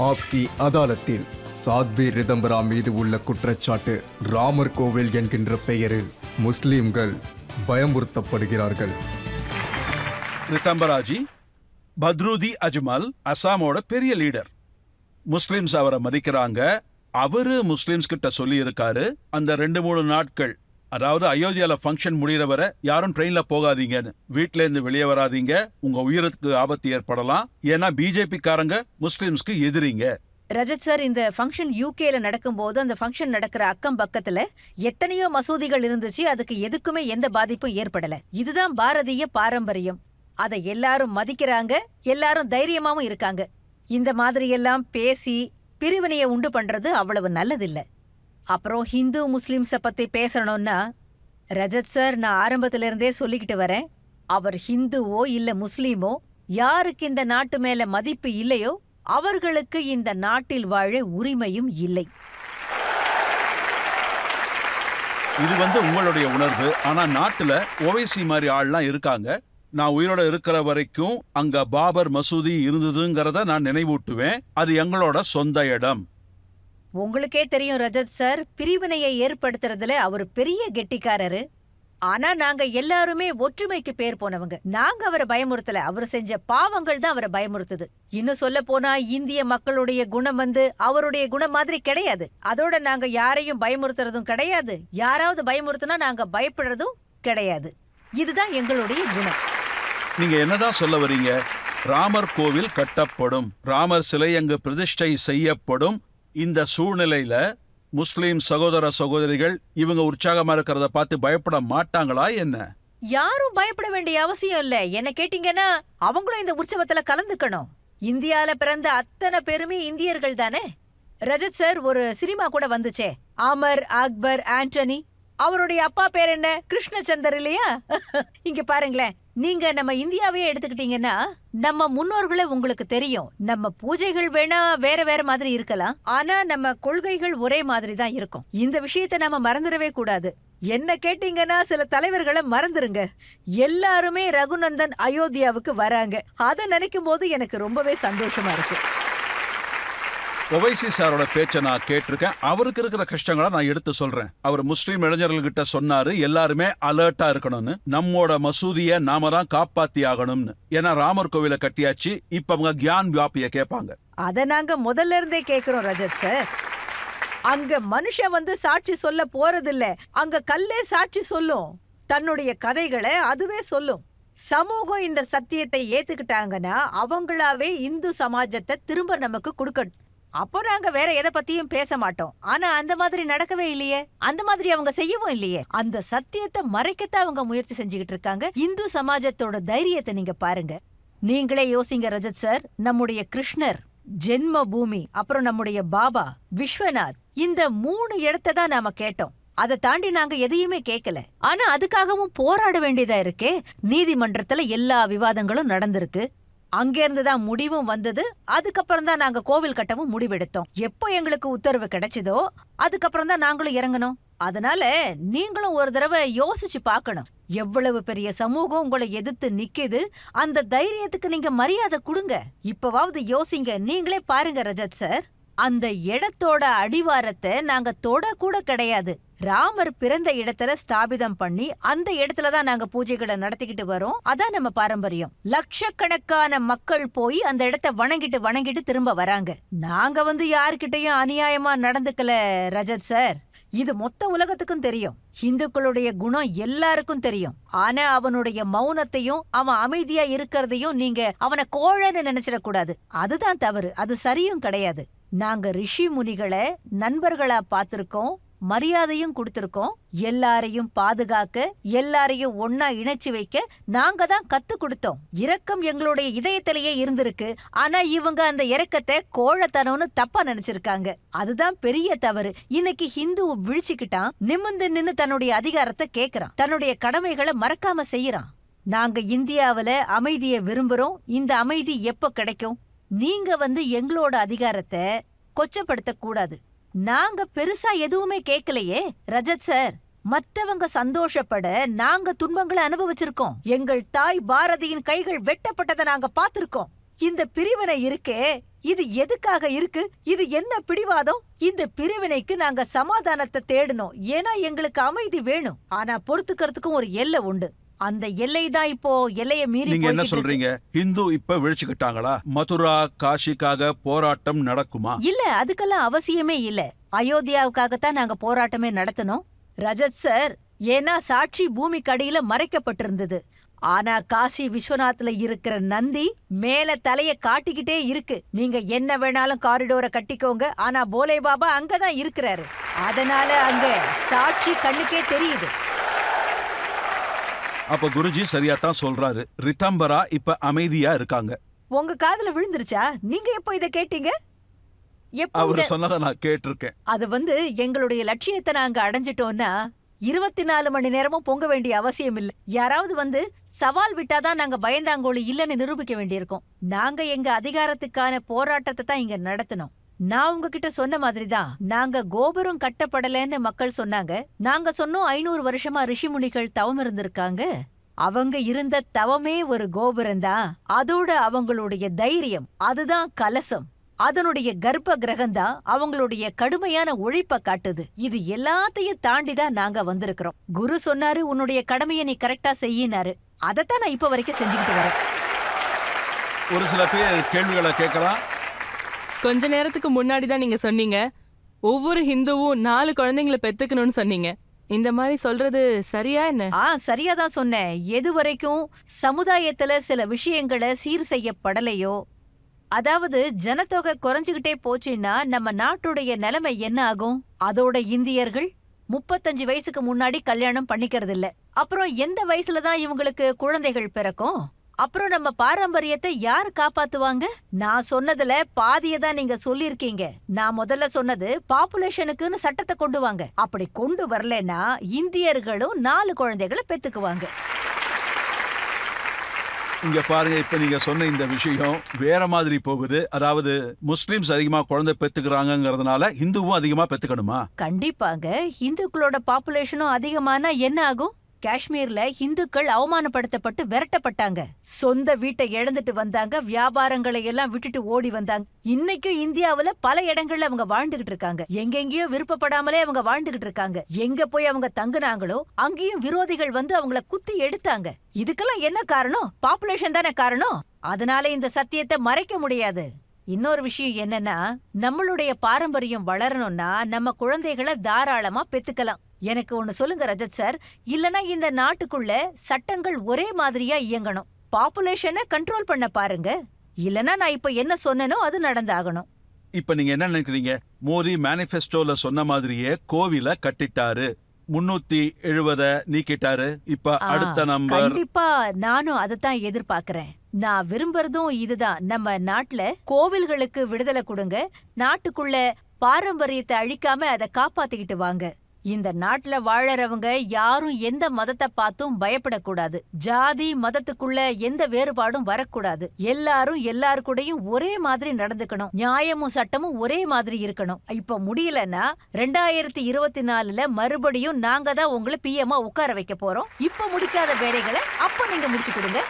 ஆப்கி அதாலத்தில் சாத்வி ரிதம்பரா மீது உள்ள குற்றச்சாட்டு ராமர் கோவில் என்கின்ற பெயரில் முஸ்லிம்கள் பயமுறுத்தப்படுகிறார்கள். ரிதம்பராஜி பத்ருதி அஜ்மல் அசாமோட பெரிய லீடர். முஸ்லிம்ஸ் அவரை மதிக்கிறாங்க. அவரு முஸ்லிம்ஸ் கிட்ட சொல்லி இருக்காரு, அந்த 2-3 நாட்கள், அதாவது அயோத்தியால ஃபங்க்ஷன் முடிகிற வரை யாரும் ட்ரெயின்ல போகாதீங்கன்னு, வீட்ல இருந்து வெளியே வராதீங்க, உங்க உயிருக்கு ஆபத்து ஏற்படலாம், ஏன்னா பிஜேபி காரங்க முஸ்லிம்ஸ்க்கு எதிரிங்க. ரஜத் சார், இந்த ஃபங்க்ஷன் யூகேல நடக்கும்போது அந்த ஃபங்க்ஷன் நடக்கிற அக்கம் பக்கத்துல எத்தனையோ மசூதிகள் இருந்துச்சு. அதுக்கு எதுக்குமே எந்த பாதிப்பும் ஏற்படல. இதுதான் பாரதிய பாரம்பரியம். அதை எல்லாரும் மதிக்கிறாங்க, எல்லாரும் தைரியமாவும் இருக்காங்க. இந்த மாதிரியெல்லாம் பேசி பிரிவினையை உண்டு பண்றது அவ்வளவு நல்லதில்ல. அப்புறம் ஹிந்து முஸ்லிம்ஸை பத்தி பேசணும்னா, ரஜத் சார், நான் ஆரம்பத்துல இருந்தே சொல்லிக்கிட்டு வரேன், அவர் ஹிந்துவோ இல்ல முஸ்லீமோ, யாருக்கு இந்த நாட்டு மேல மதிப்பு இல்லையோ அவர்களுக்கு இந்த நாட்டில் வாழ உரிமையும் இல்லை. இது உங்களுடைய உணர்வு. ஆனா நாட்டுல ஓவைசி மாதிரி ஆள்லாம் இருக்காங்க. நான் உயிரோட இருக்கிற வரைக்கும் அங்க பாபர் மசூதி இருந்ததுங்கிறத நான் நினைவூட்டுவேன். அது எங்களோட சொந்த இடம். உங்களுக்கே தெரியும் ரஜத் சார், பிரிவினையை ஏற்படுத்துறதுல அவர் பெரிய கெட்டிக்காரரு. ஆனா நாங்க எல்லாருமே ஒற்றுமைக்கு பேர் போனவங்க. நாங்க அவரை பயமுறுத்தல, அவர் செஞ்ச பாவங்கள் தான் அவரை பயமுறுத்துது. இன்னும் சொல்ல போனா இந்திய மக்களுடைய குணம் அவருடைய குணம் மாதிரி கிடையாது. அதோட நாங்க யாரையும் பயமுறுத்துறதும் கிடையாது, யாராவது பயமுறுத்தினா நாங்க பயப்படுறதும் கிடையாது. இதுதான் எங்களுடைய குணம். நீங்க என்னதான் சொல்ல வரீங்க? ராமர் கோவில் கட்டப்படும், ராமர் சிலை அங்கு பிரதிஷ்டை செய்யப்படும். இந்த சூழ்நிலையில முஸ்லிம் சகோதர சகோதரிகள் இவங்க உற்சாகமா இருக்கிறத பார்த்து பயப்பட மாட்டாங்களா என்ன? யாரும் பயப்பட வேண்டிய அவசியம் இல்ல. என்ன கேட்டீங்கன்னா, அவங்களும் இந்த உற்சவத்துல கலந்துக்கணும். இந்தியால பிறந்த அத்தனை பேருமே இந்தியர்கள் தானே. ரஜத் சார், ஒரு சினிமா கூட வந்துச்சே, அமர் அக்பர் ஆண்டனி. அவருடைய அப்பா பேர் என்ன? கிருஷ்ணச்சந்தர் இல்லையா? இங்க பாருங்களேன், நீங்க நம்ம இந்தியாவையே எடுத்துக்கிட்டீங்கன்னா, நம்ம முன்னோர்களை உங்களுக்கு தெரியும். நம்ம பூஜைகள் வேணா வேற வேற மாதிரி இருக்கலாம், ஆனா நம்ம கொள்கைகள் ஒரே மாதிரி தான் இருக்கும். இந்த விஷயத்தை நம்ம மறந்துடவே கூடாது. என்ன கேட்டீங்கன்னா, சில தலைவர்களை மறந்துருங்க. எல்லாருமே ரகுநந்தன் அயோத்தியாவுக்கு வராங்க. அதை நினைக்கும் போது எனக்கு ரொம்பவே சந்தோஷமா இருக்கு. ஒவைசி சாரோட பேச்சை நான் கேட்டிருக்கேன். அவருக்கு இருக்கிற கஷ்டங்களை நான் எடுத்து சொல்றேன். அவர் முஸ்லீம் இளைஞர்கள்கிட்ட சொன்னாரு, எல்லாருமே அலர்ட்டா இருக்கணும்னு, நம்மோட மசூதியை நாம தான் காப்பாத்தி ஆகணும்னு. ஏன்னா ராமர் கோவிலை கட்டியாச்சு, இப்ப அவங்க கியான் வியாபிய கேட்பாங்க. அத நாங்க முதல்ல இருந்தே கேக்குறோம் ரஜத் சார். அங்க மனுஷன் சாட்சி சொல்ல போறதில்ல, அங்க கல்லே சாட்சி சொல்லும். தன்னுடைய கதைகளை அதுவே சொல்லும். சமூகம் இந்த சத்தியத்தை ஏத்துக்கிட்டாங்கன்னா அவங்களாவே இந்து சமாஜத்தை திரும்ப நமக்கு கொடுக்கணும். அப்போ நாங்க வேற எதை பத்தியும் பேச மாட்டோம். ஆனா அந்த மாதிரி நடக்கவே இல்லையே, அந்த மாதிரி அவங்க செய்யவும் இல்லையே. அந்த சத்தியத்தை மறைக்கத்தான் அவங்க முயற்சி செஞ்சுக்கிட்டு இருக்காங்க. இந்து சமாஜத்தோட தைரியத்தை நீங்க பாருங்க. நீங்களே யோசிங்க ரஜத் சார், நம்முடைய கிருஷ்ணர் ஜென்ம பூமி, அப்புறம் நம்முடைய பாபா விஸ்வநாத், இந்த 3 இடத்தை தான் நாம கேட்டோம். அதை தாண்டி நாங்க எதையுமே கேட்கல. ஆனா அதுக்காகவும் போராட வேண்டியதா இருக்கே. நீதிமன்றத்துல எல்லா விவாதங்களும் நடந்திருக்கு. அங்கிருந்துதான் முடிவும் வந்தது. அதுக்கப்புறம் தான் நாங்க கோவில் கட்டவும் முடிவெடுத்தோம். எப்போ எங்களுக்கு உத்தரவு கிடைச்சதோ அதுக்கப்புறம் தான் நாங்களும் இறங்கணும். அதனால நீங்களும் ஒரு தடவை யோசிச்சு பார்க்கணும். எவ்வளவு பெரிய சமூகம் உங்களை எதிர்த்து நிக்குது. அந்த தைரியத்துக்கு நீங்க மரியாதை கொடுங்க. இப்பவாவது யோசிங்க. நீங்களே பாருங்க ரஜத் சார், அந்த இடத்தோட அடிவாரத்தை நாங்க தொட கூட கிடையாது. ராமர் பிறந்த இடத்துல ஸ்தாபிதம் பண்ணி அந்த இடத்துலதான் நாங்க பூஜைகளை நடத்திக்கிட்டு வரோம். அதான் நம்ம பாரம்பரியம். லட்சக்கணக்கான மக்கள் போய் அந்த இடத்தை வணங்கிட்டு திரும்ப வராங்க. நாங்க யாருக்கிட்டையும் அநியாயமா நடந்துக்கல ரஜத் சார். இது மொத்த உலகத்துக்கும் தெரியும். இந்துக்களுடைய குணம் எல்லாருக்கும் தெரியும். ஆனா அவனுடைய மௌனத்தையும் அவன் அமைதியா இருக்கிறதையும் நீங்க அவனை கோழன்னு நினைச்சிடக்கூடாது. அதுதான் தவறு, அது சரியும் கிடையாது. நாங்க ரிஷி முனிகளை நண்பர்களா பார்த்திருக்கோம், மரியாதையும் கொடுத்திருக்கோம். எல்லாரையும் பாதுகாக்க, எல்லாரையும் ஒன்னா இணைச்சு வைக்க நாங்க தான் கத்து கொடுத்தோம். இரக்கம் எங்களுடைய இதயத்திலேயே இருந்திருக்கு. ஆனா இவங்க அந்த இரக்கத்தை கோழத்தனம்னு தப்பா நினைச்சிருக்காங்க. அதுதான் பெரிய தவறு. இன்னைக்கு ஹிந்து விழிச்சுக்கிட்டான், நிமிர்ந்து நின்னு தன்னுடைய அதிகாரத்தை கேக்குறான், தன்னுடைய கடமைகளை மறக்காம செய்யறான். நாங்க இந்தியாவில அமைதியை விரும்புறோம். இந்த அமைதி எப்ப கிடைக்கும்? நீங்க எங்களோட அதிகாரத்தை கொச்சப்படுத்த கூடாது. நாங்க பெருசா எதுவுமே கேட்கலையே ரஜத் சார். மத்தவங்க சந்தோஷப்பட நாங்க துன்பங்களை அனுபவிச்சிருக்கோம். எங்கள் தாய் பாரதியின் கைகள் வெட்டப்பட்டதை நாங்க பார்த்திருக்கோம். இந்த பிரிவினை இருக்கே, இது எதுக்காக இருக்கு? இது என்ன பிடிவாதம்? இந்த பிரிவினைக்கு நாங்க சமாதானத்தை தேடணும். ஏன்னா எங்களுக்கு அமைதி வேணும். ஆனா பொறுத்துக்கிறதுக்கும் ஒரு எல்லை உண்டு. அந்த எல்லை தான் இப்போ எல்லைய மீறி. நீங்க என்ன சொல்றீங்க? இந்து இப்ப விழிச்சுக்கிட்டாங்களா? மதுரா காஷிக்காக போராட்டம் நடக்குமா? இல்ல, அதுக்கெல்லாம் அவசியமே இல்ல. அயோத்தியாவுக்காகத்தான் நாங்க போராட்டமே நடத்தணும் ரஜத் சார். ஏன்னா சாட்சி பூமிக்கு அடியில மறைக்கப்பட்டிருந்தது. ஆனா காசி விஸ்வநாத்ல இருக்கிற நந்தி மேல தலைய காட்டிக்கிட்டே இருக்கு. நீங்க என்ன வேணாலும் காரிடோரை கட்டிக்கோங்க, ஆனா போலே பாபா அங்கதான் இருக்கிறாரு. அதனால அங்க சாட்சி கண்ணுக்கே தெரியுது. அப்ப குருஜி சரியாத்தான் சொல்றாரு. ரிதம்பரா இப்ப அமைதியா இருக்காங்க. உங்க காதுல விழுந்துருச்சா? நீங்க எப்போ இத கேட்டீங்க? அவர் சொன்னதை நான் கேட்டிருக்கேன். அது எங்களுடைய லட்சியத்தை நாங்க அடைஞ்சிட்டோம்னா 24 மணி நேரமும் பொங்க வேண்டிய அவசியம் இல்ல. யாராவது சவால் விட்டாதான் நாங்க பயந்தாங்கோலி இல்லன்னு நிரூபிக்க வேண்டியிருக்கோம். நாங்க எங்க அதிகாரத்துக்கான போராட்டத்தை தான் இங்க நடத்தணும். நான் உங்ககிட்ட சொன்ன மாதிரிதான், நாங்க கோபுரம் கட்டப்படலன்னு மக்கள் சொன்னாங்க. நாங்க சொன்னோம் 500 வருஷமா ரிஷிமுனிகள் தவம் இருந்திருக்காங்க. அவங்க இருந்த தவமே ஒரு கோபுரம்தான். அதோட அவங்களுடைய தைரியம் அதுதான் கலசம். அதனுடைய கர்ப்ப கிரகம்தான் அவங்களுடைய கடுமையான உழைப்ப காட்டுது. இது எல்லாத்தையும் தாண்டிதான் நாங்க வந்திருக்கிறோம். குரு சொன்னாரு, உன்னுடைய கடமையை நீ கரெக்டா செய்யினாரு. அதைத்தான் நான் இப்ப வரைக்கும் செஞ்சுக்கிட்டு வரேன். ஒரு சில பேர் கேள்விகளை கேட்கலாம். கொஞ்ச நேரத்துக்கு முன்னாடி தான் நீங்க சொன்னீங்க ஒவ்வொரு ஹிந்துவும் 4 குழந்தைங்களை பெத்துக்கணும்னு சொன்னீங்க. இந்த மாதிரி சொல்றது சரியா என்ன? சரியாதான் சொன்னேன். எது வரைக்கும் சமுதாயத்துல சில விஷயங்களை சீர் செய்யப்படலையோ, அதாவது ஜனத்தொகை குறைஞ்சுகிட்டே போச்சுன்னா நம்ம நாட்டுடைய நிலைமை என்ன ஆகும்? அதோட இந்தியர்கள் 35 வயசுக்கு முன்னாடி கல்யாணம் பண்ணிக்கிறது இல்ல. அப்புறம் எந்த வயசுலதான் இவங்களுக்கு குழந்தைகள் பிறக்கும்? அப்புறம் நம்ம பாரம்பரியத்தை யார் காப்பாத்துவாங்க? நான் சொன்னதுல பாதியதான் நீங்க சொல்லிருக்கீங்க. நான் முதல்ல சொன்னது பாப்புலேஷனுக்குன்னு சட்டத்தை கொண்டு வாங்க. அப்படி கொண்டு வரலன்னா இந்தியர்களும் 4 குழந்தைகளை பெத்துக்குவாங்க. இங்க பாருங்க, இப்ப நீங்க சொன்ன இந்த விஷயம் வேற மாதிரி போகுது. அதாவது முஸ்லிம்ஸ் அதிகமா குழந்தை பெத்துக்கிறாங்கிறதுனால இந்துவும் அதிகமா பெத்துக்கணுமா? கண்டிப்பாங்க. இந்துக்களோட பாப்புலேஷனும் அதிகமானா என்ன ஆகும்? காஷ்மீர்ல இந்துக்கள் அவமானப்படுத்தப்பட்டு விரட்டப்பட்டாங்க. சொந்த வீட்டை இழந்துட்டு வந்தாங்க. வியாபாரங்களை எல்லாம் விட்டுட்டு ஓடி வந்தாங்க. இன்னைக்கும் இந்தியாவுல பல இடங்கள்ல அவங்க வாழ்ந்துகிட்டு இருக்காங்க. எங்கெங்கயோ விருப்பப்படாமலே அவங்க வாழ்ந்துகிட்டு இருக்காங்க. எங்க போய் அவங்க தங்குனாங்களோ அங்கேயும் விரோதிகள் அவங்கள குத்தி எடுத்தாங்க. இதுக்கெல்லாம் என்ன காரணம்? பாப்புலேஷன் தானே காரணம். அதனால இந்த சத்தியத்தை மறைக்க முடியாது. இன்னொரு விஷயம் என்னன்னா, நம்மளுடைய பாரம்பரியம் வளரணும்னா நம்ம குழந்தைகளை தாராளமா பெத்துக்கலாம். எனக்கு ஒண்ணு சொல்லுங்க ரஜத் சார், இல்லனா இந்த நாட்டுக்குள்ள சட்டங்கள் ஒரே மாதிரியா இயங்கணும். பாப்புலேஷனை கண்ட்ரோல் பண்ண பாருங்க. இல்லனா நான் இப்ப என்ன சொன்னனோ அது நடந்தாகணும். இப்ப நீங்க என்ன நினைக்கிறீங்க? மோடி மேனிஃபெஸ்டோல சொன்ன மாதிரியே கோவில கட்டிட்டாரு, 370 நீக்கிட்டாரு. இப்ப அடுத்த நம்பர். கண்டிப்பா நானும் அதைத்தான் எதிர்பார்க்கிறேன். நான் விரும்புறதும் இதுதான். நம்ம நாட்டுல கோவில்களுக்கு விடுதலை கொடுங்க. நாட்டுக்குள்ள பாரம்பரியத்தை அழிக்காம அதை காப்பாத்திக்கிட்டு வாங்க. இந்த நாட்டுல வாழறவங்க யாரும் எந்த மதத்தை பார்த்தும் பயப்படக்கூடாது. ஜாதி மதத்துக்குள்ள எந்த வேறுபாடும் வரக்கூடாது. எல்லாரும் எல்லாருக்கூடையும் ஒரே மாதிரி நடந்துக்கணும். நியாயமும் சட்டமும் ஒரே மாதிரி இருக்கணும். இப்ப முடியலன்னா 2024ல மறுபடியும் நாங்க தான் உங்களை பிஎம்மா உட்கார வைக்க போறோம். இப்ப முடிக்காத வேலைகளை அப்ப நீங்க முடிச்சு கொடுங்க.